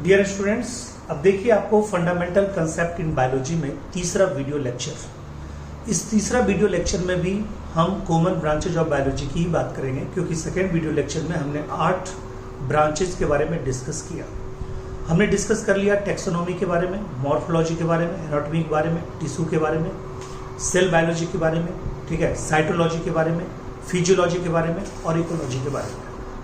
Dear students, अब देखिए आपको फंडामेंटल कंसेप्ट इन बायोलॉजी में तीसरा वीडियो लेक्चर। इस तीसरा वीडियो लेक्चर में भी हम कॉमन ब्रांचेज ऑफ बायोलॉजी की ही बात करेंगे, क्योंकि सेकेंड वीडियो लेक्चर में हमने 8 ब्रांचेज के बारे में डिस्कस किया। हमने डिस्कस कर लिया टेक्सोनॉमी के बारे में, मॉर्फोलॉजी के बारे में, एनाटॉमी के बारे में, टिश्यू के बारे में, सेल बायोलॉजी के बारे में, ठीक है, साइटोलॉजी के बारे में, फिजियोलॉजी के बारे में और इकोलॉजी के बारे में।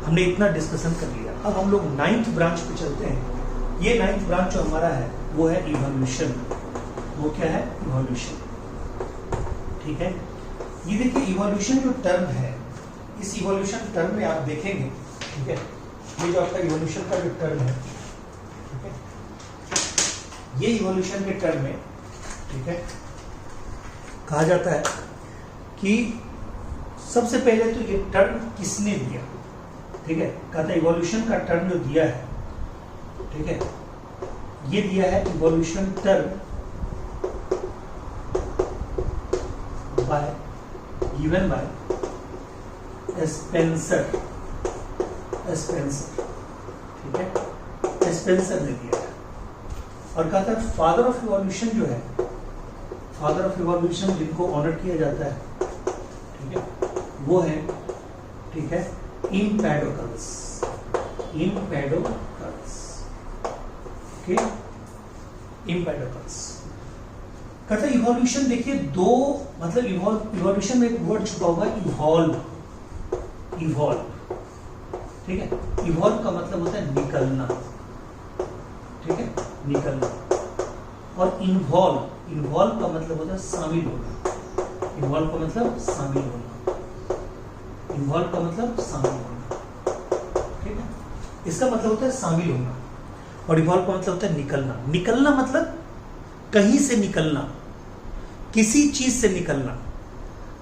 हमने इतना डिस्कशन कर लिया। अब हम लोग 9th ब्रांच पे चलते हैं। ये 9th ब्रांच जो हमारा है वो है इवोल्यूशन। वो क्या है? इवोल्यूशन। ठीक है, ये देखिए इवोल्यूशन जो टर्म है, इस इवोल्यूशन टर्म में आप देखेंगे, ठीक है, ये जो आपका इवोल्यूशन का जो टर्म है, ठीक है, ये इवोल्यूशन के टर्म में, ठीक है, कहा जाता है कि सबसे पहले तो ये टर्म किसने दिया? ठीक है, कहता है इवोल्यूशन का टर्म जो दिया है, ठीक है, ये दिया है evolution term given by Spencer. ठीक है, स्पेंसर ने दिया है और कहता है फादर ऑफ इवोल्यूशन जो है, फादर ऑफ इवोल्यूशन जिनको ऑनर किया जाता है, ठीक है, वो है, ठीक है, इम्पैडोकल्स। ओके, इम्पैडोकल्स। कहता है इवोल्यूशन, देखिए दो मतलब इवोल्यूशन में एक वर्ड छुपा हुआ है, इवॉल्व। ठीक है, इवॉल्व का मतलब होता है निकलना, ठीक है, निकलना। और इन्वॉल्व का मतलब होता है शामिल होना। इन्वॉल्व का मतलब शामिल होना। ठीक है, इसका मतलब होता है शामिल होना और इवॉल्व का मतलब होता है निकलना। निकलना मतलब कहीं से निकलना, किसी चीज से निकलना।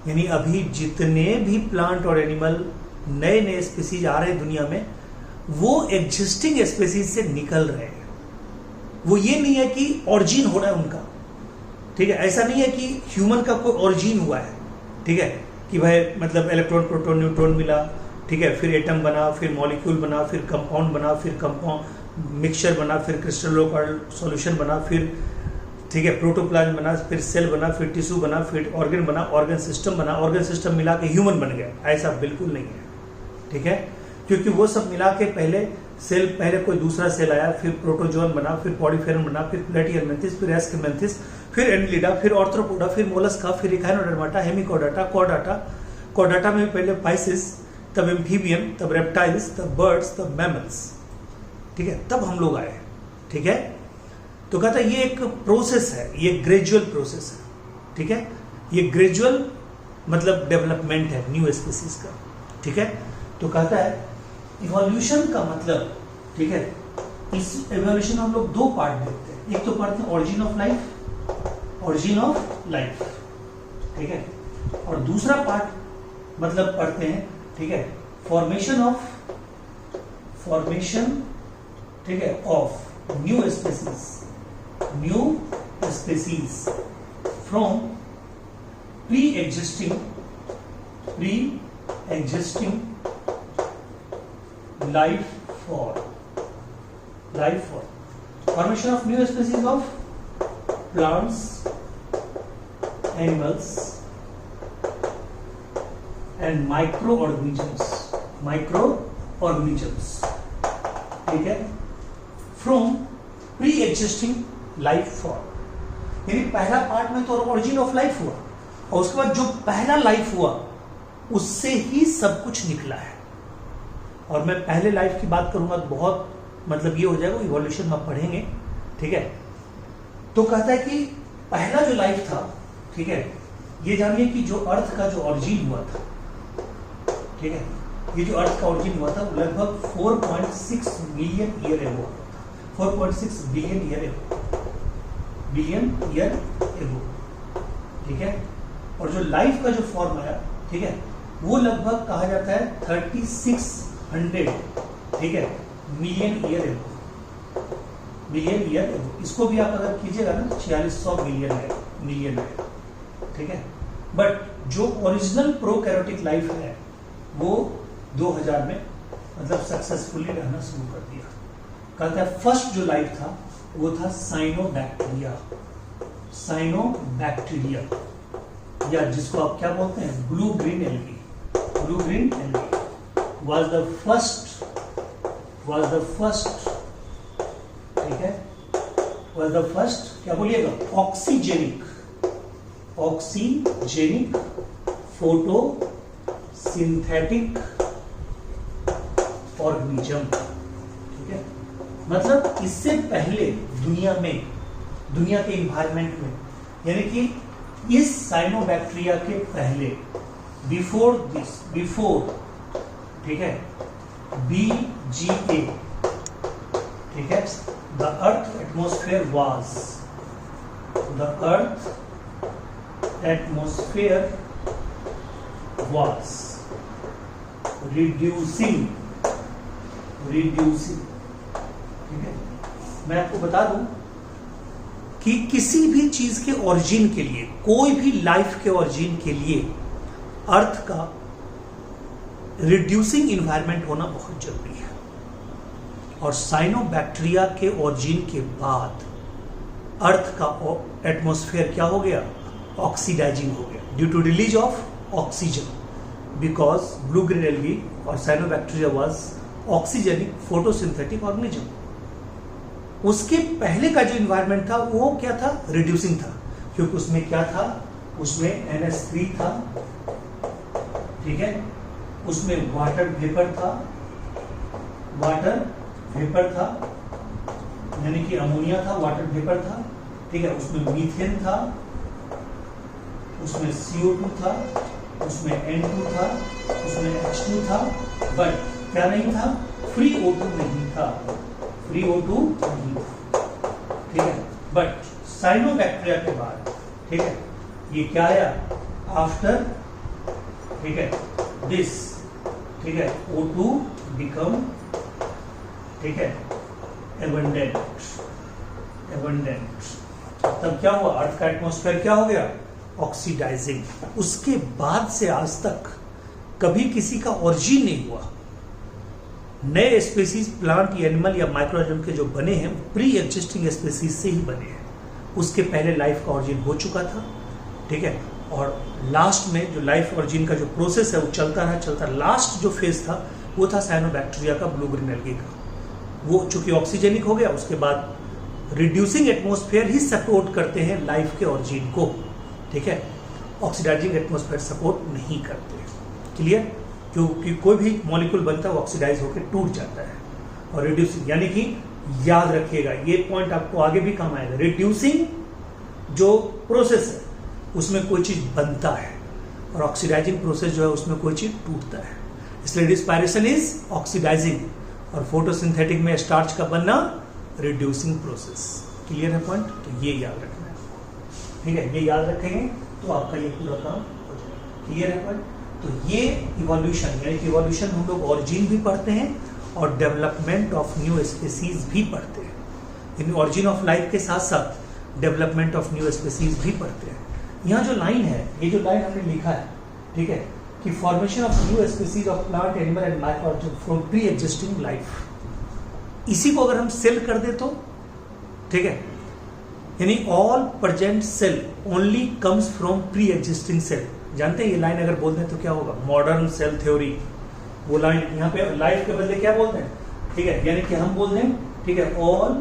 यानी अभी जितने भी प्लांट और एनिमल नए नए स्पीसीज आ रहे हैं दुनिया में, वो एग्जिस्टिंग स्पीसीज से निकल रहे हैं। वो ये नहीं है कि ऑरिजिन हो रहा है उनका, ठीक है, ऐसा नहीं है कि ह्यूमन का कोई ऑरिजिन हुआ है, ठीक है, कि भाई मतलब इलेक्ट्रॉन प्रोटॉन न्यूट्रॉन मिला, ठीक है, फिर एटम बना, फिर मॉलिक्यूल बना, फिर कंपाउंड बना, फिर कंपाउंड मिक्सचर बना, फिर क्रिस्टलोग्राफिक सॉल्यूशन बना, फिर ठीक है प्रोटोप्लाज्म बना, फिर सेल बना, फिर टिश्यू बना, फिर ऑर्गन बना, ऑर्गन सिस्टम बना, ऑर्गन सिस्टम मिला के ह्यूमन बन गया। ऐसा बिल्कुल नहीं है, ठीक है, क्योंकि वो सब मिला के पहले कोई दूसरा सेल आया, फिर प्रोटोजोन बना, फिर पॉलीफेरम बना, फिर प्लेटिहेल्मिन्थेस, फिर एस्केमेंथिस, फिर एनलिडा, फिर ऑर्थ्रोपोडा, फिर मोलस्का, फिर इकाइनोडर्माटा, हेमिकोडाटा, कॉर्डाटा में पहले पाइसिस, तब एम्फीबियम, तब रेप्टाइल्स, तब बर्ड्स, तब मैमल्स, ठीक है, तब हम लोग आए। ठीक है, तो कहता है ये एक प्रोसेस है, ये ग्रेजुअल प्रोसेस है, ठीक है, ये ग्रेजुअल मतलब डेवलपमेंट है न्यू स्पीसीज का। ठीक है, तो कहता है इवोल्यूशन का मतलब, ठीक है, इस इवोल्यूशन हम लोग दो पार्ट देखते हैं। एक तो पढ़ते हैं ऑरिजिन ऑफ लाइफ, ठीक है, और दूसरा पार्ट मतलब पढ़ते हैं, ठीक है, फॉर्मेशन, ठीक है, of new species from pre existing life form. Formation of new species of plants, animals and micro organisms, ठीक है, from pre existing life form. यानी पहला पार्ट में तो ऑरिजिन ऑफ लाइफ हुआ और उसके बाद जो पहला लाइफ हुआ उससे ही सब कुछ निकला है। और मैं पहले लाइफ की बात करूंगा तो बहुत मतलब ये हो जाएगा, इवोल्यूशन में पढ़ेंगे, ठीक है। तो कहता है कि पहला जो लाइफ था, ठीक है, ये जानिए कि जो अर्थ का जो ऑरिजिन हुआ था, ठीक है, ये जो अर्थ का ऑरिजिन हुआ था लगभग 4.6 million year ago, 4.6 billion year ago, ठीक है। और जो लाइफ का जो फॉर्म आया, ठीक है, वो लगभग कहा जाता है 3600, ठीक है, मिलियन ईयर एगो। इसको भी आप अगर कीजिएगा ना 4600 मिलियन है, ठीक है। बट जो ओरिजिनल प्रोकैरियोटिक लाइफ है वो 2000 में मतलब सक्सेसफुली रहना शुरू कर दिया। कहता है फर्स्ट जो लाइफ था वो था साइनोबैक्टीरिया। साइनोबैक्टीरिया या जिसको आप क्या बोलते हैं blue green algae. Blue green algae was the first, ठीक है, वाज द फर्स्ट, क्या बोलिएगा, ऑक्सीजेनिक फोटो सिंथेटिक ऑर्गेनिज्म। ठीक है, मतलब इससे पहले दुनिया के इन्वायरमेंट में, यानी कि इस साइनोबैक्टीरिया के पहले, बिफोर, ठीक है, BGA, ठीक है, the earth atmosphere was reducing, ठीक है। मैं आपको बता दूं कि किसी भी चीज के ओरिजिन के लिए, कोई भी लाइफ के ओरिजिन के लिए अर्थ का रिड्यूसिंग इन्वायरमेंट होना बहुत जरूरी है। और साइनोबैक्टीरिया के ओरिजिन के बाद अर्थ का एटमॉस्फेयर क्या हो गया, ऑक्सीडाइजिंग हो गया due to release of oxygen, because blue green algae और cyanobacteria was oxygenic photosynthetic organism. उसके पहले का जो इन्वायरमेंट था वो क्या था, रिड्यूसिंग था, क्योंकि उसमें क्या था, उसमें NH3 था, ठीक है, उसमें वाटर वेपर था, यानी कि अमोनिया था, वाटर वेपर था, ठीक है, उसमें मीथेन था, उसमें CO2 था, उसमें N2 था, उसमें H2 था, बट क्या नहीं था, फ्री O2 नहीं था, ठीक है। बट साइनोबैक्टीरिया के बाद, ठीक है, ये क्या आया आफ्टर, ठीक है, दिस, ठीक है, O2 बिकम, ठीक है, एबंडेंट। तब क्या हुआ, अर्थ का एटमॉस्फेयर क्या हो गया, ऑक्सीडाइजिंग। उसके बाद से आज तक कभी किसी का ओरिजिन नहीं हुआ। नए स्पीसीज प्लांट या एनिमल या माइक्रोऑर्गेनिज्म के जो बने हैं प्री एग्जिस्टिंग स्पीसीज से ही बने हैं। उसके पहले लाइफ का ओरिजिन हो चुका था, ठीक है, और लास्ट में जो लाइफ ओरिजिन का जो प्रोसेस है वो चलता रहा। लास्ट जो फेज था वो था साइनोबैक्टीरिया का, ब्लू ग्रीन एल्गी का। वो चूंकि ऑक्सीजेनिक हो गया, उसके बाद रिड्यूसिंग एटमॉस्फेयर ही सपोर्ट करते हैं लाइफ के ओरिजिन को, ठीक है, ऑक्सीडाइजिंग एटमॉस्फेयर सपोर्ट नहीं करते। क्लियर, क्योंकि कोई भी मॉलिक्यूल बनता है वो ऑक्सीडाइज होकर टूट जाता है। और रिड्यूसिंग यानी कि याद रखिएगा, ये पॉइंट आपको आगे भी काम आएगा। रिड्यूसिंग जो प्रोसेस है उसमें कोई चीज बनता है, और ऑक्सीडाइजिंग प्रोसेस जो है उसमें कोई चीज टूटता है। इसलिए रिस्पायरेशन इज ऑक्सीडाइजिंग, और फोटोसिंथेटिक में स्टार्च का बनना रिड्यूसिंग प्रोसेस। क्लियर है पॉइंट, तो ये याद रखना है, ठीक है, ये याद रखेंगे तो आपका ये पूरा काम हो जाएगा। क्लियर है पॉइंट। तो ये इवोल्यूशन, यानी कि इवोल्यूशन हम लोग ओरिजिन भी पढ़ते हैं और डेवलपमेंट ऑफ न्यू स्पीसीज भी पढ़ते हैं। इन ओरिजिन ऑफ लाइफ के साथ साथ डेवलपमेंट ऑफ न्यू स्पीसीज भी पढ़ते हैं। यहाँ जो लाइन है, ये जो लाइन हमने लिखा है, ठीक है, कि formation of new species of plant, animal and microorganism from pre existing life, इसी को अगर हम सेल कर दे तो, ठीक है, यानी all present cell only comes from pre existing cell. जानते हैं ये लाइन अगर बोल दें तो क्या होगा, मॉडर्न सेल थ्योरी। वो लाइन यहाँ पे लाइफ के बदले क्या बोलते हैं, ठीक है, यानी कि हम बोल दें, ठीक है, all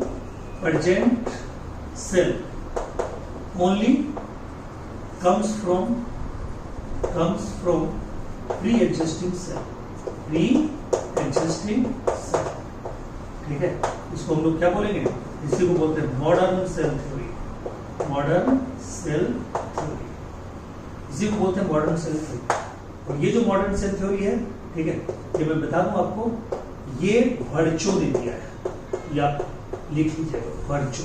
present cell only comes from pre existing cell, ठीक है। इसको हम लोग क्या बोलेंगे, इसी को बोलते हैं मॉडर्न सेल थ्योरी, इसी को बोलते हैं मॉडर्न सेल थ्योरी। और ये जो मॉडर्न सेल थ्योरी है, ठीक है, ये मैं बता दूं आपको, ये वर्चो ने दिया है, या लिख लीजिएगा वर्चो।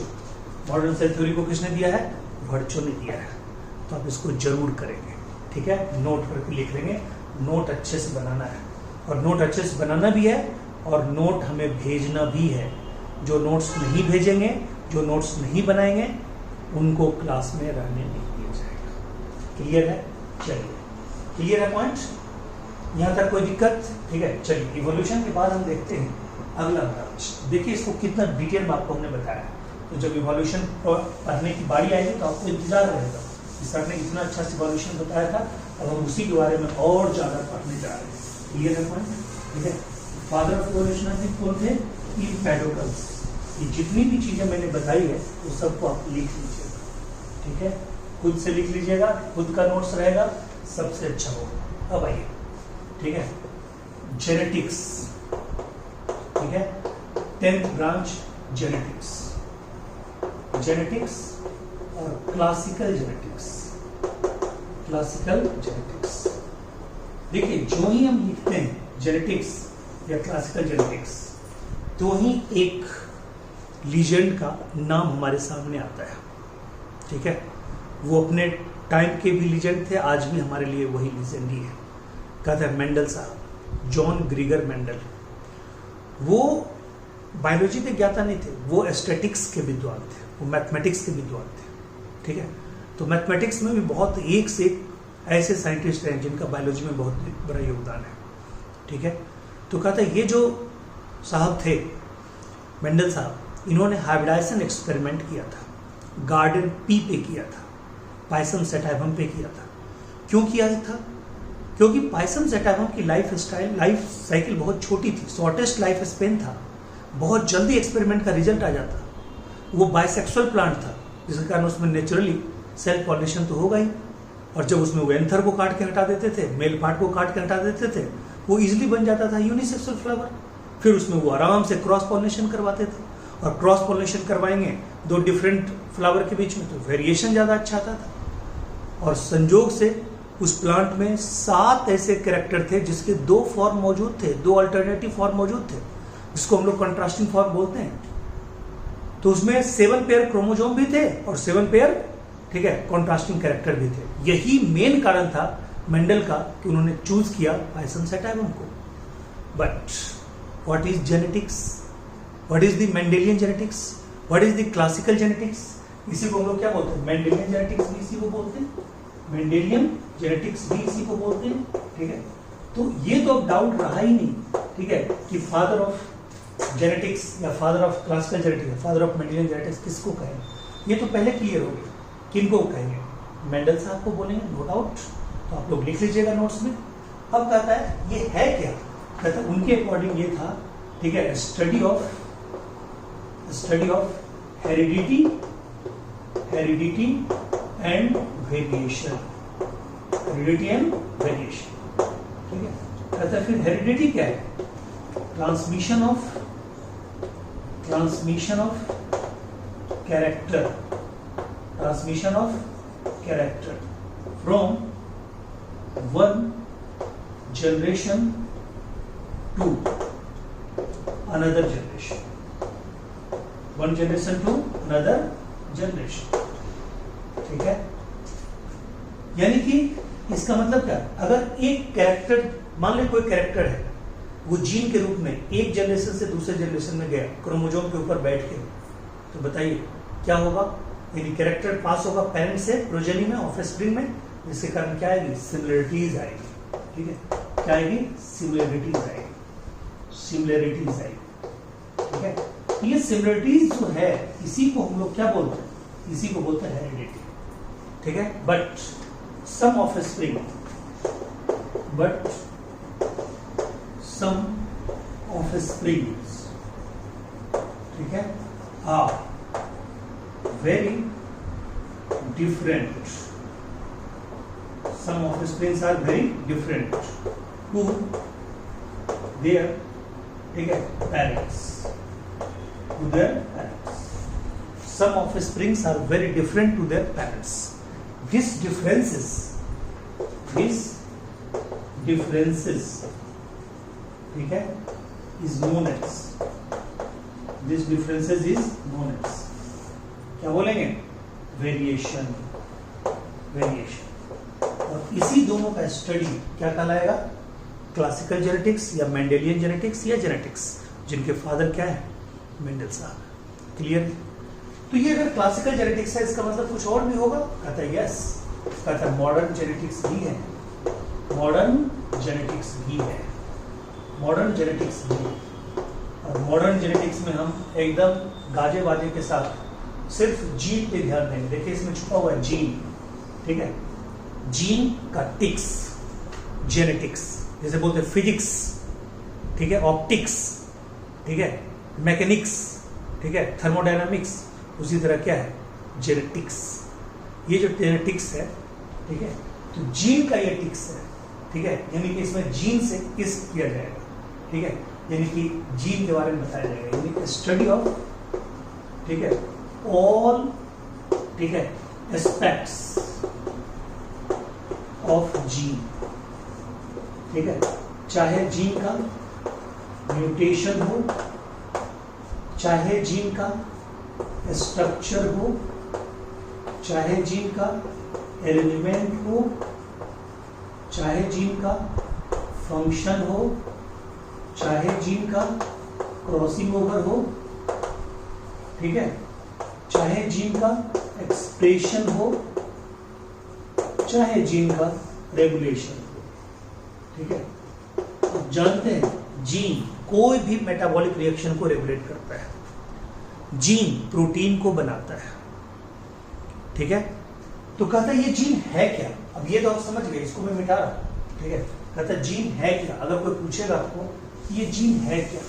मॉडर्न सेल थ्योरी को किसने दिया है, वर्चो ने दिया है। तो आप इसको जरूर करेंगे, ठीक है, नोट करके लिख लेंगे। नोट अच्छे से बनाना है, और नोट अच्छे से बनाना भी है, और नोट हमें भेजना भी है। जो नोट्स नहीं भेजेंगे, जो नोट्स नहीं बनाएंगे, उनको क्लास में रहने नहीं दिया जाएगा। क्लियर है। चलिए क्लियर है पॉइंट, यहाँ तक कोई दिक्कत? ठीक है, चलिए इवोल्यूशन के बाद हम देखते हैं अगला ब्रांच। देखिए इसको कितना डिटेल में आपको हमने बताया, तो जब इवोल्यूशन पढ़ने की बारी आएगी तो आपको इंतजार रहेगा कि सर ने इतना अच्छा से इवोल्यूशन बताया था, अब हम उसी के बारे में और ज़्यादा पढ़ने जा रहे हैं। क्लियर है पॉइंट? ठीक है, फादर ऑफ इवोल्यूशन कौन थे? एम्पेडोकल्स। ये जितनी भी चीज़ें मैंने बताई है वो सबको आप लिख लीजिएगा, ठीक है, खुद से लिख लीजिएगा, खुद का नोट्स रहेगा, सबसे अच्छा होगा। अब आइए, ठीक है, जेनेटिक्स, ठीक है, 10th ब्रांच जेनेटिक्स, जेनेटिक्स और क्लासिकल जेनेटिक्स, क्लासिकल जेनेटिक्स। देखिए जो ही हम लिखते हैं जेनेटिक्स या क्लासिकल जेनेटिक्स, तो ही एक लीजेंड का नाम हमारे सामने आता है, ठीक है, वो अपने टाइम के भी लीजेंड थे, आज भी हमारे लिए वही लीजेंड ही है। कहते हैं मेंडल साहब, जॉन ग्रीगर मेंडल। वो बायोलॉजी के ज्ञाता नहीं थे, वो एस्थेटिक्स के विद्वान थे, वो मैथमेटिक्स के विद्वान थे, ठीक है। तो मैथमेटिक्स में भी बहुत एक से एक ऐसे साइंटिस्ट हैं जिनका बायोलॉजी में बहुत बड़ा योगदान है, ठीक है। तो कहता है ये जो साहब थे मेंडल साहब, इन्होंने हाइब्रिडाइजेशन एक्सपेरिमेंट किया था, गार्डन पी पे किया था, पाइसम सेटाइवम पे किया था। क्यों किया था? क्योंकि पाइसम सेटाइवम की लाइफ साइकिल बहुत छोटी थी, शॉर्टेस्ट लाइफ स्पेन था, बहुत जल्दी एक्सपेरिमेंट का रिजल्ट आ जाता। वो बाइसेक्सुअल प्लांट था, जिसके कारण उसमें नेचुरली सेल्फ पॉलिनेशन तो होगा ही, और जब उसमें वो एंथर को काट के हटा देते थे, मेल पार्ट को काट के हटा देते थे, वो इजिली बन जाता था यूनिसेक्सुअल फ्लावर। फिर उसमें वो आराम से क्रॉस पॉलिनेशन करवाते थे, और क्रॉस पॉलिनेशन करवाएंगे दो डिफरेंट फ्लावर के बीच में तो वेरिएशन ज़्यादा अच्छा आता था। और संजोग से उस प्लांट में 7 ऐसे कैरेक्टर थे जिसके 2 फॉर्म मौजूद थे, 2 अल्टरनेटिव फॉर्म मौजूद थे, जिसको हम लोग कंट्रास्टिंग फॉर्म बोलते हैं। तो उसमें 7 पेयर क्रोमोजोम भी थे और 7 पेयर, ठीक है, कंट्रास्टिंग कैरेक्टर भी थे। यही मेन कारण था मेंडल का कि उन्होंने चूज किया पाइसम सेटाइवम को। But what is genetics? What is the Mendelian genetics? What is the classical genetics? इसी को हम लोग क्या बोलते हैं? मेंडेलियन जेनेटिक्स भी इसी को बोलते हैं, मेंडेलियन जेनेटिक्स भी इसी को बोलते हैं, ठीक है। तो ये तो अब डाउट रहा ही नहीं, ठीक है, कि फादर ऑफ जेनेटिक्स या father of classical genetics, father of Mendelian genetics किसको कहेंगे? ये तो पहले क्लियर हो गया, किनको कहेंगे? मेंडल साहब को बोलेंगे, नो डाउट। तो आप लोग लिख लीजिएगा नोट्स में। अब कहता है ये है क्या? कहता है उनके अकॉर्डिंग ये था, ठीक है, study of heredity and variation, heredity and variation, ठीक है। कहता है फिर हेरिडिटी क्या है? Transmission of character from one generation to another generation, one generation to another generation, ठीक है। यानी कि इसका मतलब क्या? अगर एक कैरेक्टर, मान ले कोई कैरेक्टर है, वो जीन के रूप में एक जनरेशन से दूसरे जनरेशन में गया, क्रोमोजोम के ऊपर बैठ के, तो बताइए क्या होगा? यानी कैरेक्टर पास होगा पेरेंट से प्रोजेनी में, ऑफस्प्रिंग में, जिसके कारण क्या आएगी? सिमिलरिटीज आएगी, ठीक है। क्या आएगी? सिमिलरिटीज आएगी, ठीक है। तो ये सिमिलरिटीज जो है, इसी को हम लोग क्या बोलते हैं? इसी को बोलते हैं हेरिडिटी, ठीक है। बट सम ऑफस्प्रिंग ठीक है, are very different. Some offsprings are very different to their, ठीक है, parents. To their parents. Some offsprings are very different to their parents. These differences, ठीक है, is known as. These differences is known as. क्या बोलेंगे? Variation. और इसी दोनों का स्टडी क्या कहलाएगा? क्लासिकल जेनेटिक्स या मेंडेलियन जेनेटिक्स या जेनेटिक्स, जिनके फादर क्या है? मेंडल साहब। क्लियर? तो ये अगर क्लासिकल जेनेटिक्स है, इसका मतलब कुछ और भी होगा? कहता है यस, कहा था मॉडर्न जेनेटिक्स भी है, मॉडर्न जेनेटिक्स भी है, मॉडर्न जेनेटिक्स भी। और मॉडर्न जेनेटिक्स में हम एकदम गाजे बाजे के साथ सिर्फ जीन पे ध्यान देंगे। देखिए इसमें छुपा हुआ है जीन, ठीक है, जीन का टिक्स, जेनेटिक्स जैसे बोलते हैं फिजिक्स, ठीक है, ऑप्टिक्स, ठीक है, मैकेनिक्स, ठीक है, थर्मोडायनामिक्स, उसी तरह क्या है जेनेटिक्स। ये जो जेनेटिक्स है, ठीक है, तो जीन का ये टिक्स है, ठीक है, यानी कि इसमें जीन से किस किया जाएगा, ठीक है, यानी कि जीन के बारे में बताया जाएगा, यानी कि स्टडी ऑफ, ठीक है, ऑल, ठीक है, एस्पेक्ट्स ऑफ जीन, ठीक है, चाहे जीन का म्यूटेशन हो, चाहे जीन का स्ट्रक्चर हो, चाहे जीन का एलिमेंट हो, चाहे जीन का फंक्शन हो, चाहे जीन का क्रॉसिंग ओवर हो, ठीक है, चाहे जीन का एक्सप्रेशन हो, चाहे जीन का रेगुलेशन हो, ठीक है। तो जानते हैं जीन कोई भी मेटाबॉलिक रिएक्शन को रेगुलेट करता है, जीन प्रोटीन को बनाता है, ठीक है। तो कहता है ये जीन है क्या, अब ये तो आप समझ गए, इसको मैं मिटा रहा हूं, ठीक है। कहता है जीन है क्या, अगर कोई पूछेगा आपको ये जीन है क्या,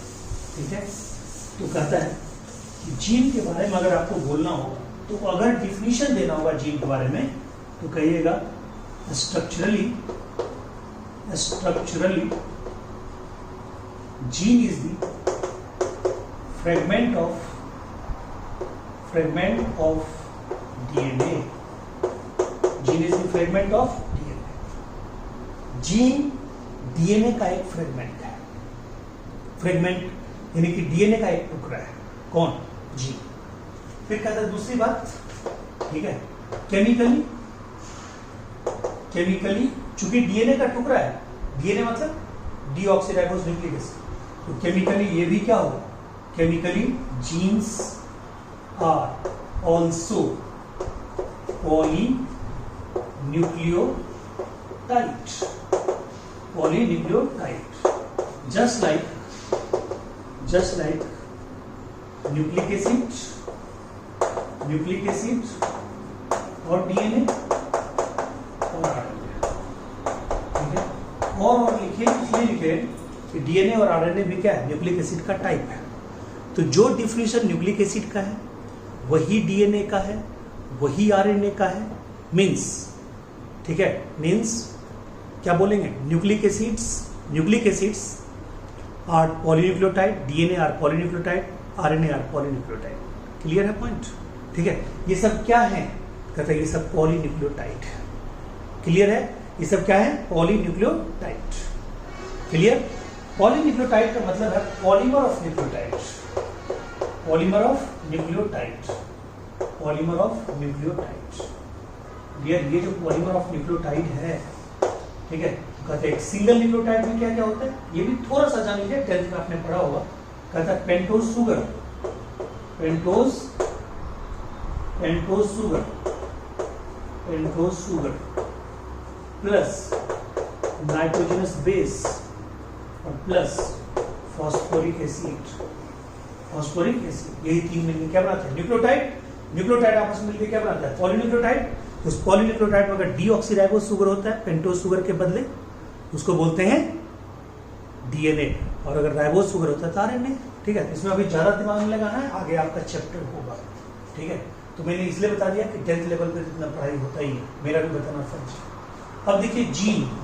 ठीक है, तो कहता है कि जीन के बारे में अगर आपको बोलना हो, तो अगर डिफिनीशन देना होगा जीन के बारे में, तो कहिएगा structurally gene is the fragment of DNA, gene is the fragment of DNA. Gene DNA का एक फ्रेगमेंट है, फ्रेगमेंट यानी कि डीएनए का एक टुकड़ा है, कौन, जीन। फिर कहता है दूसरी बात, ठीक है, केमिकली चूंकि डीएनए का टुकड़ा है, डीएनए मतलब डीऑक्सीराइबोस न्यूक्लिक एसिड, तो केमिकली ये भी क्या होगा, chemically genes are also polynucleotide, just like nucleic acid और डीएनए और आरएनए, ठीक है। और लिखे, इसलिए लिखे कि डीएनए और आरएनए भी क्या है, न्यूक्लिक एसिड का टाइप है। तो जो डिफिनेशन न्यूक्लिक एसिड का है वही डीएनए का है, वही आरएनए का है, मींस, ठीक है, मींस क्या बोलेंगे, nucleic acids are polynucleotide, DNA are polynucleotide, RNA are polynucleotide. Clear है पॉइंट, ठीक है। ये सब क्या है, कहते हैं ये सब पॉलीन्यूक्लियोटाइड। क्लियर है, ये सब क्या है, पॉलीन्यूक्लियोटाइड। क्लियर, पॉलीन्यूक्लियोटाइड का मतलब है polymer of nucleotide, polymer of nucleotide, polymer of nucleotide. ये जो पॉलीमर ऑफ न्यूक्लियोटाइड है, ठीक है, कहते हैं सिंगल न्यूक्लियोटाइड में क्या क्या होता है, ये भी थोड़ा सा जान लीजिए, 10th में आपने पढ़ा होगा। कहता है pentose sugar plus nitrogenous base और प्लस फॉस्फोरिक एसिड, यही तीन मिलकर क्या बनाते हैं, न्यूक्लियोटाइड आपस में मिलकर क्या बनाता है, पॉलीन्यूक्लियोटाइड। उस पॉलीन्यूक्लियोटाइड में अगर डीऑक्सीराइबोस शुगर होता है पेंटोज शुगर के बदले, उसको बोलते हैं डीएनए, और अगर राइबोस शुगर होता है तो आरएनए, ठीक है। इसमें अभी ज्यादा दिमाग में लगाना है, आगे आपका चैप्टर होगा, ठीक है। तो मैंने इसलिए बता दिया कि 10th लेवल पे जितना पढ़ाई होता ही है, मेरा भी बताना फर्ज है। अब देखिए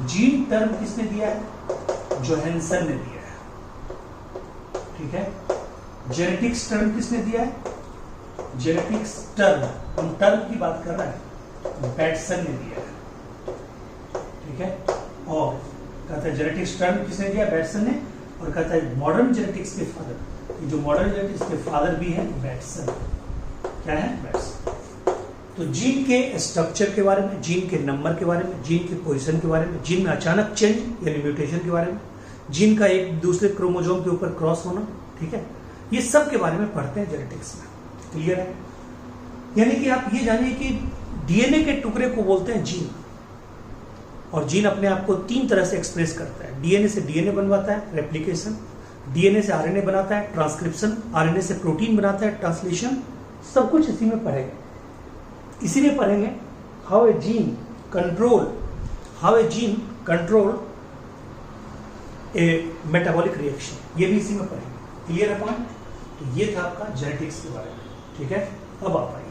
जीन टर्म किसने दिया है, जोहानसन ने दिया है, ठीक है। जेनेटिक्स टर्म किसने दिया है, जेनेटिक्स टर्म, हम टर्म की बात कर रहे हैं, बैटसन ने दिया है, ठीक है। और कहता है जेनेटिक्स टर्म किसने दिया, बैटसन ने, और कहता है मॉडर्न जेनेटिक्स के फादर, जो मॉडर्न जेनेटिक्स के फादर भी है बैटसन, क्या है, बैटसन। तो जीन के स्ट्रक्चर के बारे में, जीन के नंबर के बारे में, जीन के पोजीशन के बारे में, जीन में अचानक चेंज यानी म्यूटेशन के बारे में, जीन का एक दूसरे क्रोमोसोम के ऊपर क्रॉस होना, ठीक है, ये सब के बारे में पढ़ते हैं जेनेटिक्स में। क्लियर है, यानी कि आप ये जानिए कि डीएनए के टुकड़े को बोलते हैं जीन, और जीन अपने आप को 3 तरह से एक्सप्रेस करता है। डीएनए से डीएनए बनवाता है, रेप्लिकेशन, डीएनए से आरएनए बनाता है, ट्रांसक्रिप्शन, आरएनए से प्रोटीन बनाता है, ट्रांसलेशन, सब कुछ इसी में पढ़ेंगे। इसी में पढ़ेंगे how a gene control A metabolic reaction, ये भी इसी में पढ़ेंगे। क्लियर है पॉइंट? तो ये था आपका जेनेटिक्स के बारे में। ठीक है, अब आप आइए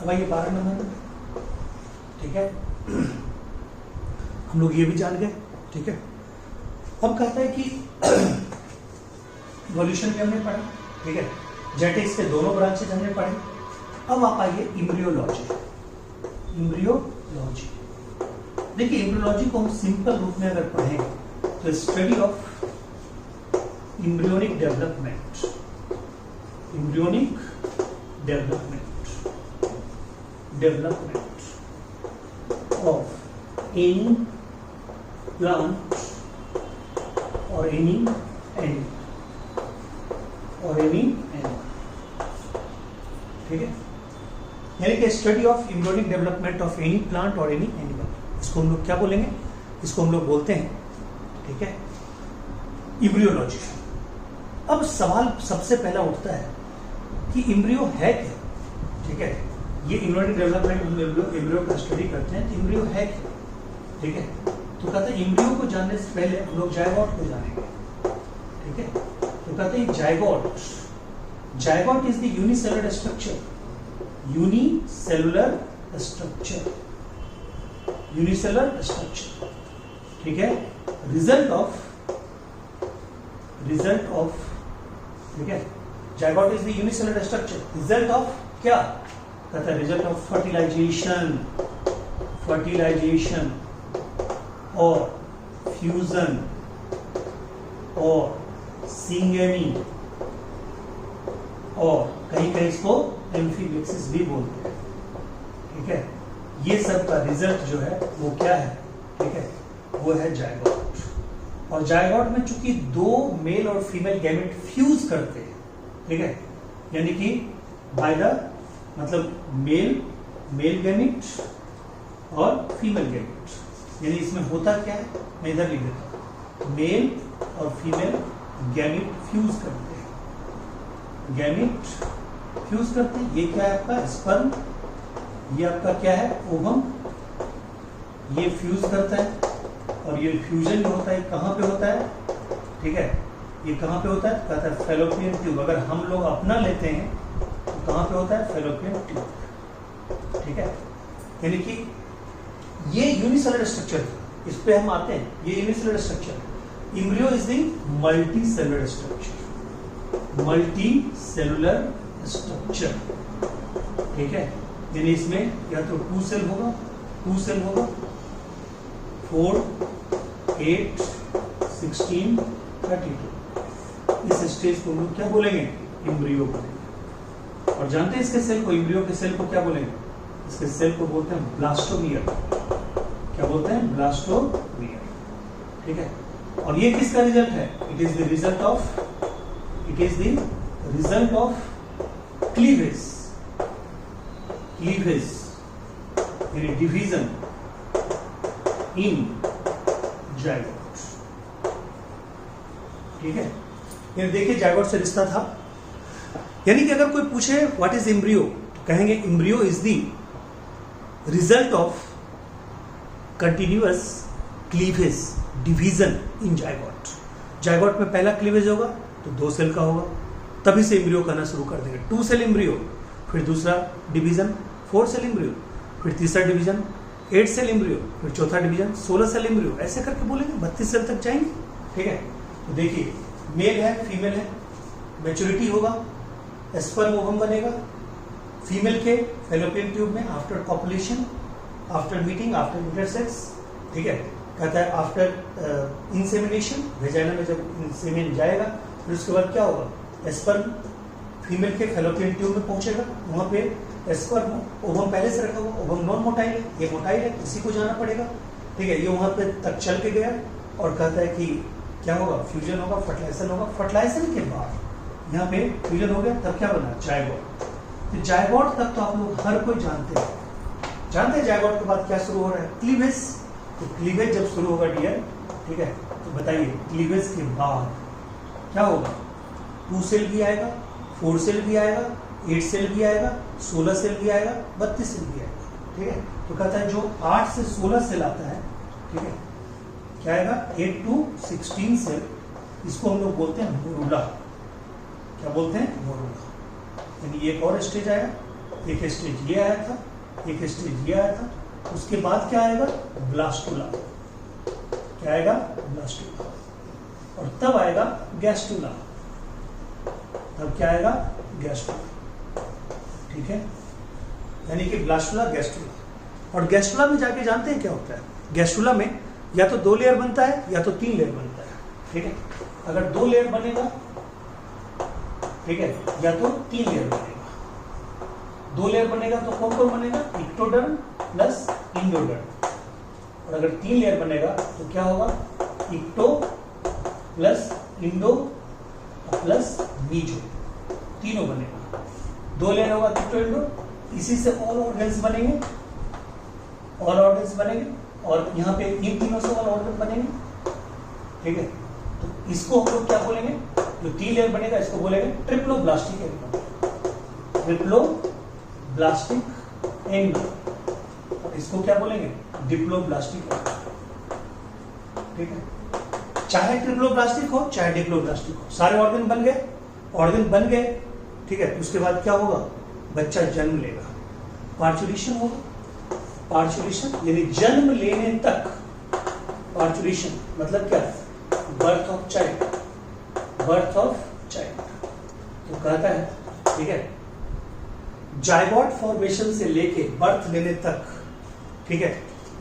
अब आइए 12 नंबर। ठीक है, हम लोग ये भी जान गए। ठीक है, अब कहता है कि इवोल्यूशन भी हमने पढ़ा। ठीक है, जेनेटिक्स के दोनों ब्रांचेज हमने पढ़े। अब आप आइए इम्ब्रियोलॉजी। देखिए, इम्ब्रियोलॉजी को हम सिंपल रूप में अगर पढ़ें तो study of embryonic development of any plant or any animal ठीक है, यानी कि study of embryonic development of any plant और एनी एनिमल, इसको हम लोग क्या बोलेंगे? इसको हम लोग बोलते हैं, ठीक है, इम्ब्रियोलॉजी। अब सवाल सबसे पहला उठता है कि इम्ब्रियो है क्या? ठीक है, ये इम्ब्रियोनिक डेवलपमेंट इम्ब्रियो का स्टडी करते हैं, तो इम्ब्रियो है क्या? ठीक है, तो कहते हैं इम्ब्रियो को जानने से पहले हम लोग जायगोट को जानेंगे। ठीक है, तो कहते हैं zygote is the unicellular structure, ठीक है, रिजल्ट ऑफ ठीक है, zygote is the unicellular structure, result of क्या कहता है? रिजल्ट ऑफ फर्टिलाइजेशन और फ्यूजन और सिंगेनी, और कहीं कहीं इसको एम्फीबिक्सिस भी बोलते हैं। ठीक है, ये सब का रिजल्ट जो है वो क्या है? ठीक है, वो है जायगोट। और जायगोट में चूंकि 2 मेल और फीमेल गैमेट फ्यूज करते हैं, ठीक है, यानी कि बाय द मतलब मेल गैमेट और फीमेल गैमेट, यानी इसमें होता क्या है? मैं इधर लिख देता हूं, मेल और फीमेल गैमेट फ्यूज करते हैं, ये क्या है आपका? स्पर्म, ये आपका क्या है? ओवम, ये फ्यूज करता है, और ये फ्यूजन जो होता है कहां पे होता है? ठीक है, ये कहां पे होता है? कहता है फैलोपियन ट्यूब। अगर हम लोग अपना लेते हैं तो कहां पे होता है? Fallopian tube. ठीक है, यानी कि ये यूनिसेलुलर स्ट्रक्चर है, इस पे हम आते हैं। ये unicellular structure, embryo is the multicellular structure, ठीक है, यानी इसमें या तो 2 सेल होगा 4, 8, 16, 32। इस स्टेज को हम लोग क्या बोलेंगे? इम्ब्रियो बोलेंगे। और जानते हैं इसके सेल को, इम्ब्रियो के सेल को क्या बोलेंगे? इसके सेल को बोलते हैं ब्लास्टोमियर। क्या बोलते हैं? ब्लास्टोमियर। ठीक है, और ये किसका रिजल्ट है? It is the result of cleavage, यानी डिवीजन इन जायगोट। ठीक है, ये देखिए जायगोट से रिश्ता था, यानी कि अगर कोई पूछे व्हाट इज एम्ब्रियो, तो कहेंगे embryo is the result of continuous cleavage division in zygote में पहला क्लीवेज होगा तो 2 सेल का होगा, तभी से एम्ब्रियो कहना शुरू कर देंगे। 2 सेल एम्ब्रियो, फिर दूसरा डिवीजन 4 सेल एम्ब्रियो, फिर तीसरा डिवीजन 8 सेल एम्ब्रियो, फिर चौथा डिवीजन 16 सेल एम्ब्रियो, ऐसे करके बोलेंगे 32 सेल तक जाएंगे। ठीक है, तो देखिए मेल है फीमेल है, मैच्योरिटी होगा, स्पर्म ओवम बनेगा, फीमेल के फैलोपियन ट्यूब में after copulation, after meeting, after intersex. ठीक है, कहता है आफ्टर इंसेमिनेशन, वेजाइना में जब इंसेमिन जाएगा फिर उसके बाद क्या होगा? स्पर्म फीमेल के फैलोपियन ट्यूब में पहुंचेगा, वहां पे एस्पर ओवम पहले से रखा हुआ, ओवम नॉन मोटाइल है, ये मोटाइल है, इसी को जाना पड़ेगा, ठीक है। ये वहां पे तक चल के गया और कहता है कि क्या होगा, फ्यूजन होगा, फर्टिलाइजेशन होगा। फर्टिलाइजेशन के बाद यहाँ पे फ्यूजन हो गया, तब क्या बना, जायगोट। तो जायगोट तक तो आप लोग हर कोई जानते हैं जायगोट के बाद क्या शुरू हो रहा है, क्लीवेज। तो क्लीवेज जब शुरू होगा डियर, ठीक है, तो बताइए क्लीवेज के बाद क्या होगा, 2 सेल भी आएगा, 4 सेल भी आएगा, 8 सेल भी आएगा, 16 सेल भी आएगा, 32 सेल भी आएगा, ठीक है। तो कहता है जो 8 से 16 सेल आता है, ठीक है, क्या आएगा, 8 to 16 सेल, इसको हम लोग बोलते हैं मोरूला। क्या बोलते हैं, मोरूला। यानी एक और स्टेज आया, एक स्टेज ये आया था, एक स्टेज ये आया था, उसके बाद क्या आएगा, ब्लास्टुला। क्या आएगा, ब्लास्टुला। और तब आएगा गैस्टुला। तब क्या आएगा, गैस्टुला, ठीक है। यानी कि ब्लास्टुला, गैस्टुला। और गैस्टुला में जाके जानते हैं क्या होता है, गैस्टुला में या तो 2 लेयर बनता है या तो 3 लेयर बनता है, ठीक है। अगर 2 लेयर बनेगा, ठीक है, या तो 3 लेयर बनेगा। 2 लेयर बनेगा तो कौन कौन बनेगा, इक्टोडर्म प्लस इंडोडर्म। और अगर 3 लेयर बनेगा तो क्या होगा, ecto plus endo plus meso, तीनों बनेगा। 2 लेयर होगा इक्टो इंडो, इसी से ऑल ऑर्गन्स बनेंगे, ऑल ऑर्गन्स बनेंगे, और यहाँ पे इन तीनों से ऑल ऑर्गन बनेंगे, ठीक है। तो इसको हम लोग क्या बोलेंगे, जो 3 लेयर बनेगा इसको बोलेंगे ट्रिप्लोब्लास्टिक एनिमल। Triploblastic animal. और इसको क्या बोलेंगे, डिप्लोब्लास्टिक एनिमल, ठीक है। चाहे ट्रिप्लोब्लास्टिक हो चाहे डिप्लोब्लास्टिक हो, सारे ऑर्गन बन गए, ऑर्गन बन गए, ठीक है। उसके बाद क्या होगा, बच्चा जन्म लेगा, पार्चुरेशन होगा। पार्चुरेशन यानी जन्म लेने तक, पार्चुरेशन मतलब क्या, birth of child, birth of child. तो कहता है, ठीक है, जायगोट फॉर्मेशन से लेके बर्थ लेने तक, ठीक है,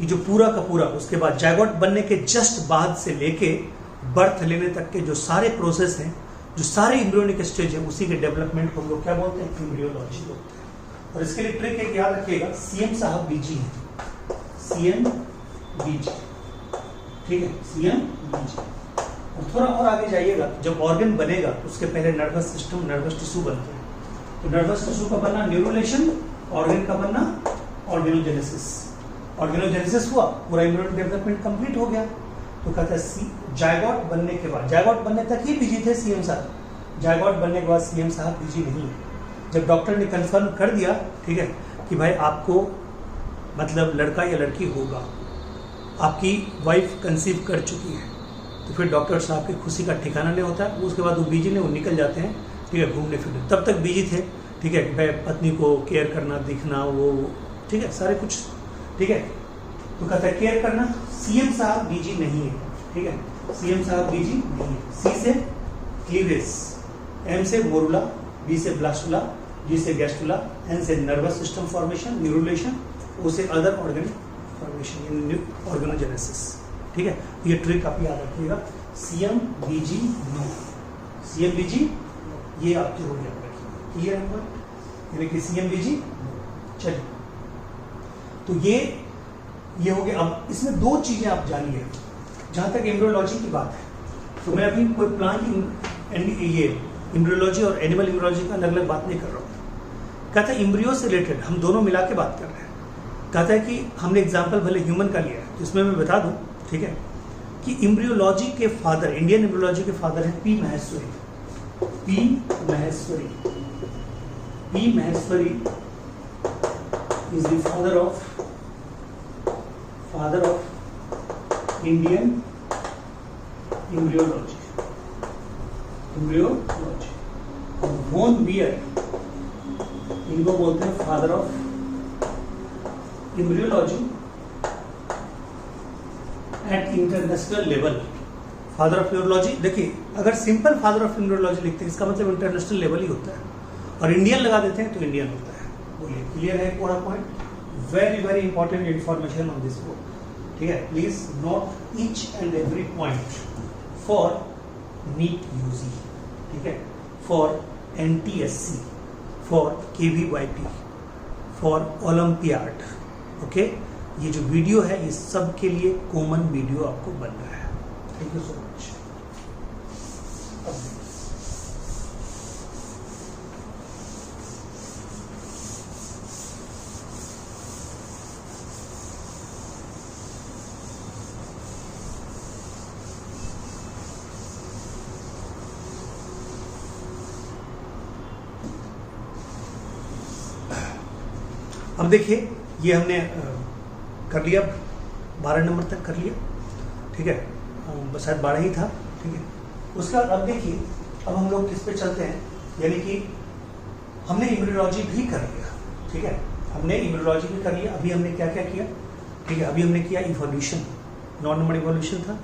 ये जो पूरा का पूरा, उसके बाद जायगोट बनने के जस्ट बाद से लेके बर्थ लेने तक के जो सारे प्रोसेस हैं, जो सारे एम्ब्रियोनिक स्टेज है, उसी के डेवलपमेंट को हम लोग क्या बोलते हैं, एम्ब्रियोलॉजी बोलते हैं। और इसके लिए ट्रिक एक याद रखिएगा, सीएम साहब बीजी है, सीएम बीजी, ठीक है, सीएम बीजी। और थोड़ा और आगे जाइएगा, जब ऑर्गन बनेगा उसके पहले नर्वस सिस्टम, नर्वस टिश्यू बनते हैं। तो नर्वस टिश्यू का बनना न्यूरोलेशन, ऑर्गन का बनना ऑर्गेनोजेनेसिस। ऑर्गेनोजेनेसिस हुआ, पूरा एम्ब्रियोनिक डेवलपमेंट कंप्लीट हो गया। तो कहता है जायगोट बनने के बाद, जायगोट बनने तक ही बिजी थे सीएम साहब, जायगोट बनने के बाद सीएम साहब बिजी नहीं है। जब डॉक्टर ने कंफर्म कर दिया, ठीक है, कि भाई आपको मतलब लड़का या लड़की होगा, आपकी वाइफ कंसीव कर चुकी है, तो फिर डॉक्टर साहब की खुशी का ठिकाना नहीं होता। उसके बाद वो बिजी नहीं, वो निकल जाते हैं, ठीक है, घूमने फिरने। तब तक बिजी थे, ठीक है, भाई पत्नी को केयर करना, दिखना, वो, ठीक है, सारे कुछ, ठीक है। तो कहता है केयर करना, सीएम साहब बीजी नहीं है, ठीक है, सीएम साहब बीजी नहीं है। सी से क्लीवेज, एम से मोरूला, बी से ब्लास्टुला, जी से गैस्टुला, एन से नर्वस सिस्टम फॉर्मेशन, न्यूरोलेशन, ओ से अदर ऑर्गन फॉर्मेशन, ऑर्गेनोजेनेसिस, ठीक है। ये ट्रिक आप याद रखिएगा, सीएम बीजी नो, सीएम बीजी, ये आप जरूर याद रखिएगा, क्लियर है, यानी कि सीएम बीजी। चलिए, तो ये हो गया। अब इसमें 2 चीजें आप जानिए, जहां तक एम्ब्रियोलॉजी की बात है। तो मैं अभी कोई प्लांट ये एम्ब्रियोलॉजी और एनिमल एम्ब्रियोलॉजी का अलग अलग बात नहीं कर रहा हूँ। कहता है एम्ब्रियो से रिलेटेड हम दोनों मिला के बात कर रहे हैं। कहता है कि हमने एग्जाम्पल भले ह्यूमन का लिया है, तो इसमें मैं बता दूं, ठीक है, कि एम्ब्रियोलॉजी के फादर, इंडियन एम्ब्रियोलॉजी के फादर है P Maheshwari. P Maheshwari, P Maheshwari is the father of Indian embryology. Embryology von Baer, इनको बोलते हैं father of embryology at international level. Father of embryology, देखिए अगर सिंपल फादर ऑफ एम्ब्रियोलॉजी लिखते हैं, इसका मतलब इंटरनेशनल लेवल ही होता है, और इंडियन लगा देते हैं तो इंडियन होता है। बोलिए, क्लियर है पूरा point? Very very important information on this book, ठीक है। Please note each and every point for NEET UG, ठीक है, for NTSC, for KVYP, for olympiad. Okay, ये जो वीडियो है ये सब के लिए कॉमन वीडियो आपको बन रहा है। Thank you so much. अब देखिए, ये हमने कर लिया, 12 नंबर तक कर लिया, ठीक है, शायद 12 ही था, ठीक है। उसके बाद अब देखिए, अब हम लोग किस पे चलते हैं, यानी कि हमने इम्यूनोलॉजी भी कर लिया, ठीक है, हमने इम्यूनोलॉजी भी कर लिया। अभी हमने क्या क्या किया, ठीक है, अभी हमने किया इवोल्यूशन, 9 नंबर इवोल्यूशन था,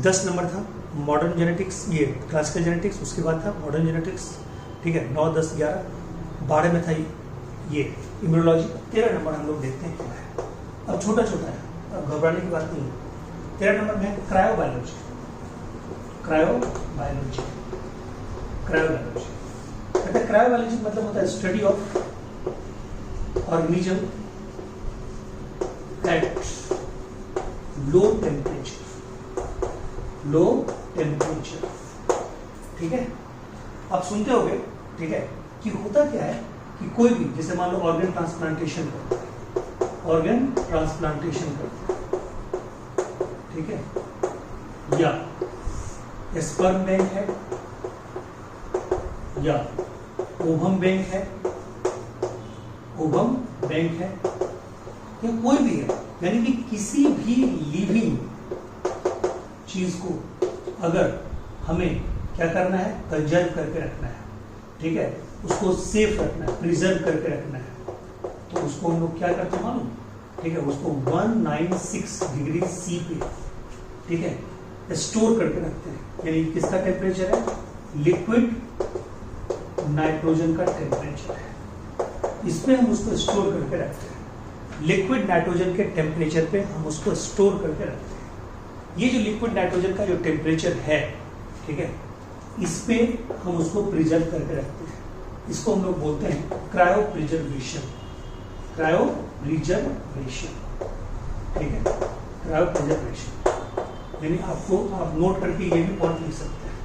10 नंबर था मॉडर्न जेनेटिक्स, ये क्लासिकल जेनेटिक्स, उसके बाद था मॉडर्न जेनेटिक्स, ठीक है, 9, 10, 11, 12 में था ये इम्यूनोलॉजी। 13 नंबर हम लोग देखते हैं क्या है। अब छोटा छोटा है, अब घबराने की बात नहीं है। 13 नंबर में क्रायोबायोलॉजी, क्रायोबायोलॉजी, क्रायोबायोलॉजी। कहते हैं क्रायोबायोलॉजी मतलब होता है study of organism at low temperature, low temperature, ठीक है। आप सुनते होंगे, ठीक है, कि होता क्या है कि कोई भी, जैसे मान लो ऑर्गन ट्रांसप्लांटेशन करता है, ऑर्गन ट्रांसप्लांटेशन करता है, ठीक है, या स्पर्म बैंक है, या ओवम बैंक है, ओवम बैंक है, या कोई भी है, यानी कि किसी भी लिविंग चीज को अगर हमें क्या करना है, कंजर्व करके रखना है, ठीक है, उसको सेफ रखना है, प्रिजर्व करके रखना है, तो उसको हम लोग क्या करते हैं मालूम, ठीक है, उसको 196 डिग्री सी पे, ठीक है, स्टोर करके रखते हैं। यानी किसका टेम्परेचर है, लिक्विड नाइट्रोजन का टेम्परेचर है, इस पे हम उसको स्टोर करके रखते हैं। लिक्विड नाइट्रोजन के टेम्परेचर पे हम उसको स्टोर करके रखते हैं। ये जो लिक्विड नाइट्रोजन का जो टेम्परेचर है, ठीक है, इस पे हम उसको प्रिजर्व करके रखते हैं। इसको हम लोग बोलते हैं क्रायो प्रिजर्वेशन, क्रायो प्रिजर्वेशन, ठीक है, क्रायो प्रिजर्वेशन। यानी आपको, आप नोट करके ये भी पॉइंट लिख सकते हैं,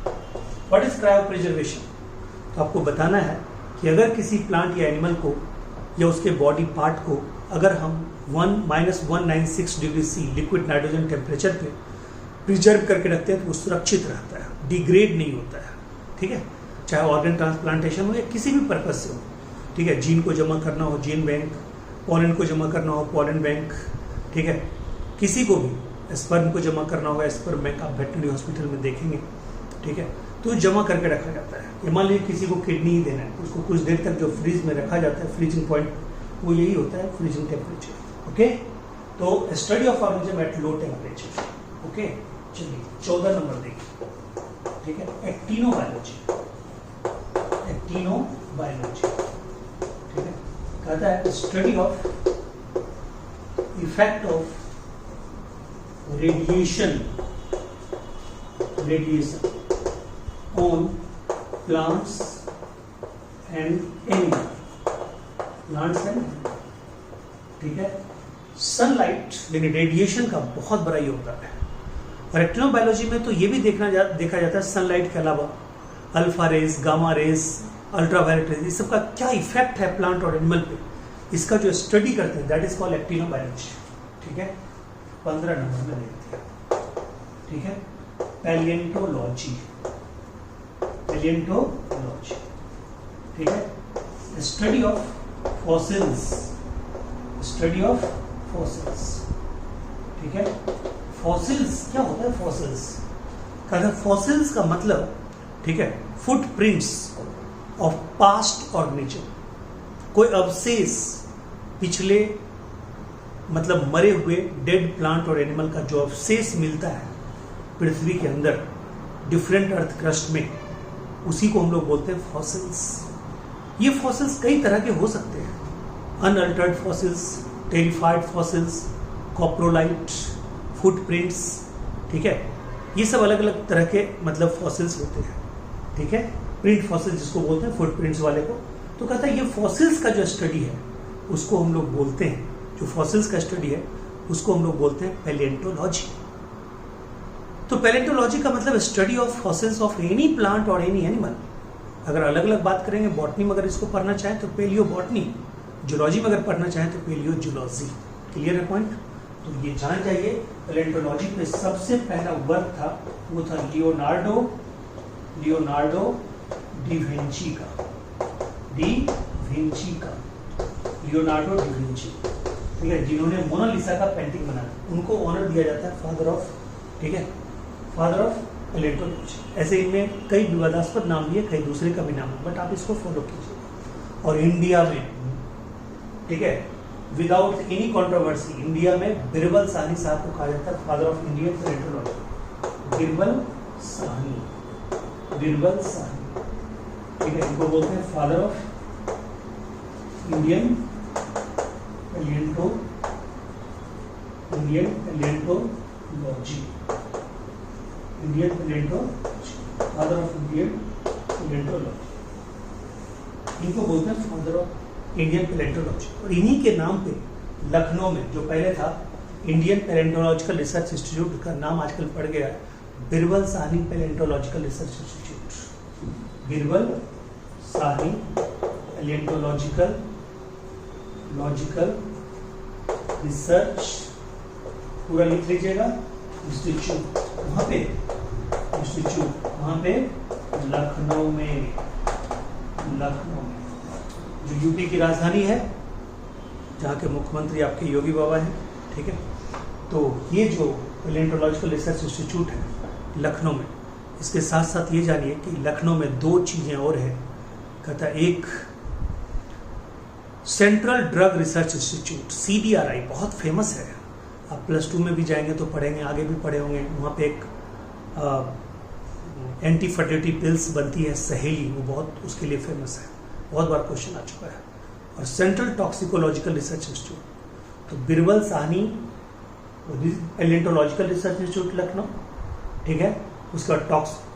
व्हाट इज क्रायो प्रिजर्वेशन। तो आपको बताना है कि अगर किसी प्लांट या एनिमल को या उसके बॉडी पार्ट को अगर हम -196 degree C liquid nitrogen temperature पे प्रिजर्व करके रखते हैं तो वो सुरक्षित रहता है, डिग्रेड नहीं होता है, ठीक है, चाहे ऑर्गन ट्रांसप्लांटेशन हो या किसी भी पर्पज से हो, ठीक है, जीन को जमा करना हो जीन बैंक, पोलन को जमा करना हो पोलन बैंक, ठीक है, किसी को भी स्पर्म को जमा करना होगा स्पर्म बैंक, आप वेटरनरी हॉस्पिटल में देखेंगे, ठीक है, तो जमा करके रखा जाता है। ये मान लीजिए किसी को किडनी ही देना है, उसको कुछ देर तक जो फ्रीज में रखा जाता है, फ्रीजिंग पॉइंट, वो यही होता है फ्रीजिंग टेम्परेचर। ओके, तो study of organism at low temperature. Okay, चलिए 14 नंबर देखिए, ठीक है, एक्टिनोबायोलॉजी, एक्टिनोबायोलॉजी, ठीक है, कहता है study of effect of radiation, radiation on plants and animal, plants and, ठीक है, सनलाइट यानी रेडिएशन का बहुत बड़ा योगदान है। और एक्टिनोबायोलॉजी में तो ये भी देखा जाता है सनलाइट के अलावा alpha rays, gamma rays, ultraviolet rays, इस सब का क्या इफेक्ट है प्लांट और एनिमल पे, इसका जो स्टडी करते हैं दैट इज कॉल्ड एक्टिनोबायोलॉजी, ठीक है। 15 नंबर में देखते हैं, ठीक है, पैलिएंटोलॉजी, पैलिएंटोलॉजी, ठीक है, study of fossils, study of fossils, ठीक है। फॉसिल्स क्या होता है, फॉसिल्स कहते हैं, फॉसिल्स का मतलब, ठीक है, फुटप्रिंट्स ऑफ पास्ट ऑर्गेनिज्म, कोई अवशेष पिछले मतलब मरे हुए डेड प्लांट और एनिमल का जो अवशेष मिलता है पृथ्वी के अंदर डिफरेंट अर्थ क्रस्ट में, उसी को हम लोग बोलते हैं फॉसिल्स। ये फॉसिल्स कई तरह के हो सकते हैं, unaltered fossils, petrified fossils, coprolite, footprints, ठीक है, ये सब अलग अलग तरह के मतलब फॉसिल्स होते हैं, ठीक है, प्रिंट फॉसिल्स जिसको बोलते हैं फुटप्रिंट्स वाले को। तो कहता है ये फॉसिल्स का जो स्टडी है उसको हम लोग बोलते हैं, जो फॉसिल्स का स्टडी है उसको हम लोग बोलते हैं पैलिएंटोलॉजी। तो पैलिएंटोलॉजी का मतलब study of fossils of any plant और एनी एनिमल। अगर अलग अलग बात करेंगे, बॉटनी में अगर इसको पढ़ना चाहें तो पेलियो बॉटनी, जूलॉजी में अगर पढ़ना चाहें तो पेलियो जूलॉजी। क्लियर है पॉइंट? तो ये जान जाइए पैलिएंटोलॉजी में सबसे पहला वर्क था वो था लियोनार्डो डी विंची का, लियोनार्डो डी विंची, ठीक है, जिन्होंने मोनालिसा का पेंटिंग बनाया। उनको ऑनर दिया जाता है फादर ऑफ, ठीक है, फादर ऑफ पैलिएंटोलॉजी। ऐसे इनमें कई विवादास्पद नाम भी है, कई दूसरे का भी नाम है, बट आप इसको फॉलो कीजिए। और इंडिया में, ठीक है, विदाउट एनी कंट्रोवर्सी, इंडिया में बिरबल साहनी साहब को कहा जाता है father of Indian palaeontology. Birbal Sahni, ठीक है, इनको बोलते हैं father of Indian palaeontology, father of Indian palaeontology, इनको बोलते हैं फादर ऑफ इंडियन पैलिएंटोलॉजी। और इन्हीं के नाम पे लखनऊ में जो पहले था इंडियन पैलिएंटोलॉजिकल रिसर्च इंस्टीट्यूट, का नाम आजकल पड़ गया है Birbal Sahni palaeontological research institute. Birbal Sahni palaeontological research, पूरा लिख लीजिएगा, इंस्टीट्यूट वहां पे लखनऊ में, जो यूपी की राजधानी है, जहाँ के मुख्यमंत्री आपके योगी बाबा हैं, ठीक है। तो ये जो पैलिएंटोलॉजिकल रिसर्च इंस्टीट्यूट है लखनऊ में, इसके साथ साथ ये जानिए कि लखनऊ में दो चीजें और है। कहता एक central drug research institute, CDRI, बहुत फेमस है। आप +2 में भी जाएंगे तो पढ़ेंगे, आगे भी पढ़े होंगे। वहाँ पे एक एंटी फर्टिलिटी पिल्स बनती है सहेली, वो बहुत उसके लिए फेमस है, बहुत बार क्वेश्चन आ चुका है। और सेंट्रल टॉक्सिकोलॉजिकल रिसर्च इंस्टीट्यूट, तो Birbal Sahni palaeontological research institute Lucknow, ठीक है। उसका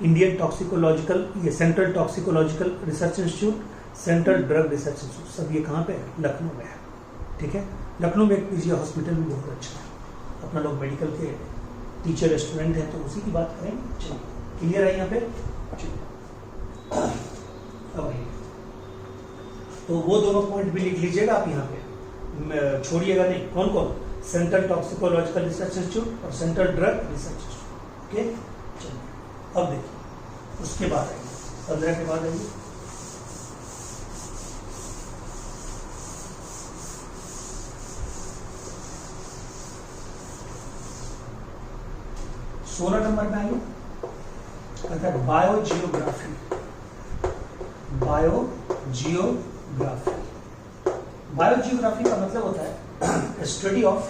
इंडियन टॉक्सिकोलॉजिकल, ये central toxicological research institute, central drug research institute, सब ये कहाँ पे है? लखनऊ में है, ठीक है। लखनऊ में एक PG हॉस्पिटल भी बहुत अच्छा है। अपना लोग मेडिकल के टीचर स्टूडेंट हैं तो उसी की बात करें। चलिए, क्लियर है यहाँ पे? तो वो दोनों पॉइंट भी लिख लीजिएगा आप यहाँ पे, छोड़िएगा नहीं। कौन कौन? सेंट्रल टॉक्सिकोलॉजिकल रिसर्च इंस्टीट्यूट और central drug research institute, okay. चलिए अब देखिए, उसके बाद आइए 15 के बाद आइए सोलह नंबर में आइए, कहता है बायोजियोग्राफी। बायोजियोग्राफी का मतलब होता है study of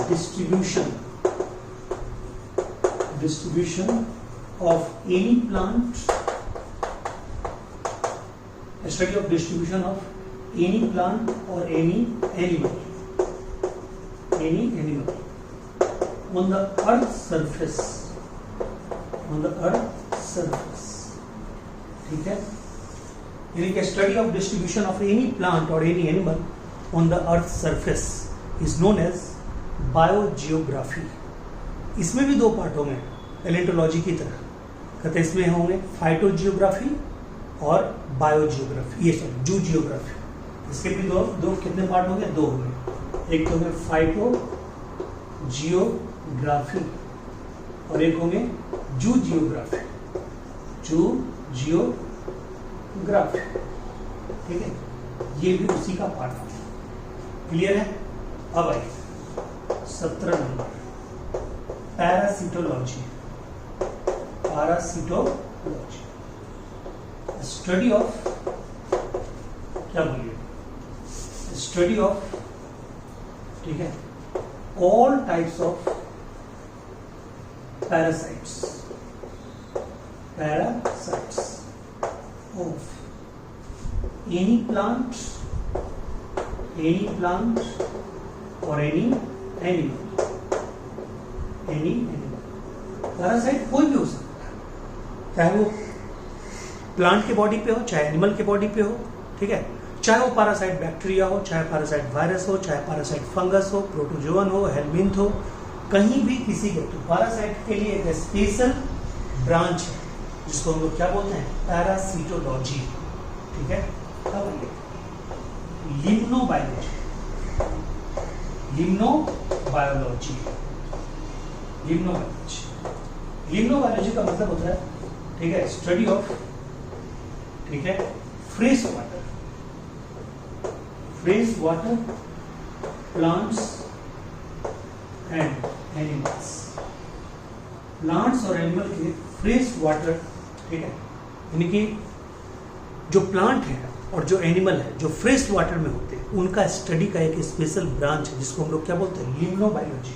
distribution of any plant, study of distribution of any plant और any animal on the earth surface, ठीक है। यानी कि study of distribution of any plant और any animal on the earth surface is known as biogeography. इसमें भी दो part होंगे पैलिएंटोलॉजी की तरह, कहते इसमें होंगे फाइटोजियोग्राफी और बायोजियोग्राफी, ये सब जू जियोग्राफी। इसके भी दो कितने पार्ट होंगे? दो होंगे। एक तो होंगे फाइटोजियोग्राफी और एक होंगे जू जियोग्राफी, ठीक है। ये भी उसी का पार्ट है। क्लियर है? अब आइए 17 नंबर, पैरासिटोलॉजी। स्टडी ऑफ, क्या बोलिए, स्टडी ऑफ, ठीक है, all types of parasites of any plant or any animal। Parasite कोई भी हो सकता है, चाहे वो प्लांट के बॉडी पे हो चाहे एनिमल के बॉडी पे हो, ठीक है, चाहे वो पैरासाइट बैक्टीरिया हो, चाहे पैरासाइट वायरस हो, चाहे पैरासाइट फंगस हो, प्रोटोजोअन हो, हेलमिंथ हो, कहीं भी किसी के। तो पैरासाइट के लिए एक स्पेशल ब्रांच है जिसको हम लोग क्या बोलते हैं, पैरासिटोलॉजी, ठीक है। अब लिम्नोबायोलॉजी, लिम्नोबायोलॉजी, लिम्नोबायोलॉजी, लिम्नोबायोलॉजी का मतलब होता है, ठीक है, स्टडी ऑफ, ठीक है, fresh water, fresh water plants and animals, plants और एनिमल के फ्रेश वाटर, ठीक है, यानी कि जो प्लांट है और जो एनिमल है जो फ्रेश वाटर में होते हैं उनका स्टडी का एक स्पेशल ब्रांच है जिसको हम लोग क्या बोलते हैं, लिम्नोबायोलॉजी,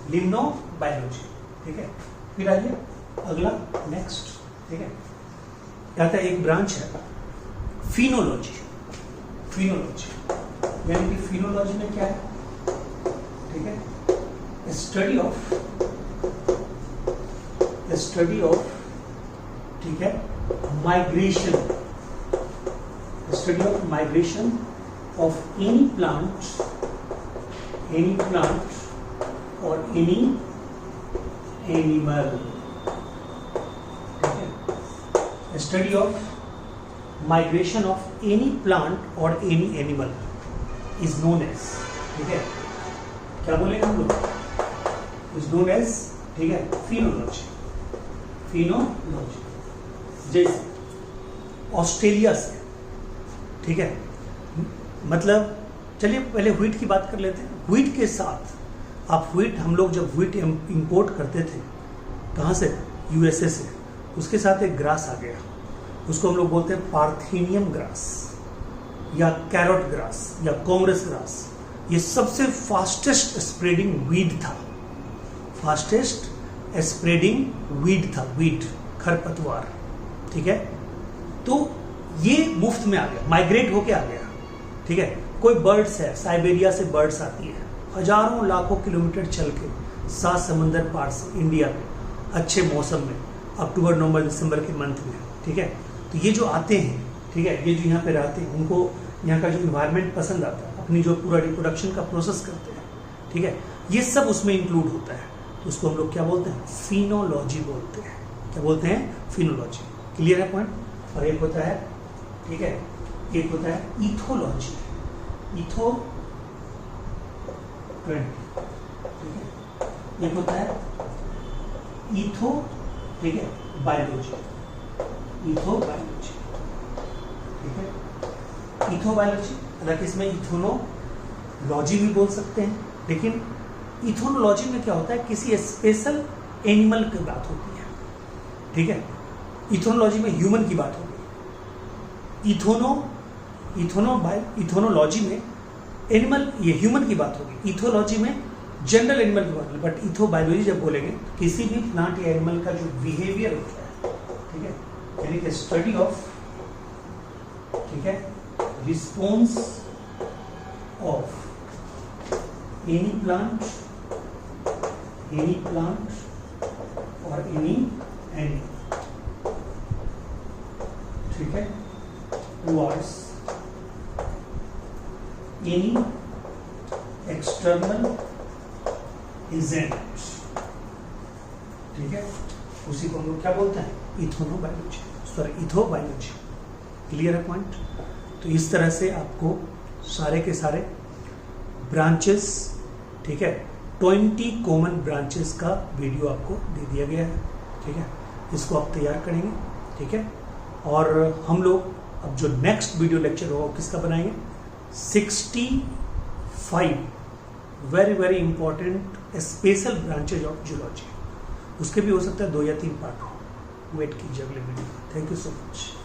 लिम्नोबायोलॉजी, ठीक है। फिर आइए अगला नेक्स्ट, ठीक है, कहता है एक ब्रांच है फिनोलॉजी, फिनोलॉजी, यानी कि फिनोलॉजी में क्या है, ठीक है, स्टडी ऑफ, ठीक है, migration, study of migration of any plant और एनी एनिमल, ठीक है, study of migration of any plant और any animal is known as, ठीक है, क्या बोलेंगे हम लोग, इज नोन एज, ठीक है, फिनोलॉजी, फिनोलॉजी। जैसे ऑस्ट्रेलिया से, ठीक है, मतलब चलिए पहले व्हीट की बात कर लेते हैं। व्हीट के साथ आप व्हीट, हम लोग जब व्हीट इंपोर्ट करते थे कहाँ से, यूएसए से, उसके साथ एक ग्रास आ गया, उसको हम लोग बोलते हैं पार्थेनियम ग्रास या कैरोट ग्रास या कांग्रेस ग्रास। ये सबसे फास्टेस्ट स्प्रेडिंग वीड था, फास्टेस्ट स्प्रेडिंग वीड था, वीड, खरपतवार, ठीक है। तो ये मुफ्त में आ गया, माइग्रेट होके आ गया, ठीक है। कोई बर्ड्स है, साइबेरिया से बर्ड्स आती है, हजारों लाखों किलोमीटर चल के 7 समंदर पार से इंडिया में अच्छे मौसम में, अक्टूबर नवंबर दिसंबर के मंथ में, ठीक है। तो ये जो आते हैं, ठीक है, ये जो यहाँ पे रहते हैं उनको यहाँ का जो इन्वायरमेंट पसंद आता है, अपनी जो पूरा रिप्रोडक्शन का प्रोसेस करते हैं, ठीक है, ये सब उसमें इंक्लूड होता है। तो उसको हम लोग क्या बोलते हैं, फिनोलॉजी बोलते हैं। क्या बोलते हैं, फिनोलॉजी। क्लियर है पॉइंट। और एक होता है, ठीक है, एक होता है इथोलॉजी, इथो, ठीक है, एक होता है इथो, ठीक है, बायोलॉजी, इथोबायोलॉजी, ठीक है, इथोबायोलॉजी। हालांकि इसमें इथोनोलॉजी भी बोल सकते हैं, लेकिन इथोनोलॉजी में क्या होता है, किसी स्पेशल एनिमल की बात होती है, ठीक है। इथोनोलॉजी में ह्यूमन की बात होगी, इथोनोलॉजी में एनिमल, ये ह्यूमन की बात होगी, इथोलॉजी में जनरल एनिमल की बात होगी। बट इथोबायोलॉजी जब बोलेंगे तो किसी भी प्लांट या एनिमल का जो बिहेवियर होता है, ठीक है, यानी कि स्टडी ऑफ, ठीक है, रिस्पॉन्स ऑफ एनी प्लांट और एनी एनिमल, ठीक है, टुवर्ड्स एनी एक्सटर्नल एजेंट, ठीक है, उसी को हम लोग क्या बोलते हैं, इथोनोबायोलॉजी, सॉरी इथोबायोलॉजी। क्लियर है पॉइंट। तो इस तरह से आपको सारे के सारे ब्रांचेस, ठीक है, 20 कॉमन ब्रांचेस का वीडियो आपको दे दिया गया है, ठीक है। इसको आप तैयार करेंगे, ठीक है। और हम लोग अब जो नेक्स्ट वीडियो लेक्चर होगा किसका बनाएंगे, 65 very very important special branches of zoology. उसके भी हो सकता है 2 या 3 पार्ट हो। वेट कीजिए अगले video. Thank you so much.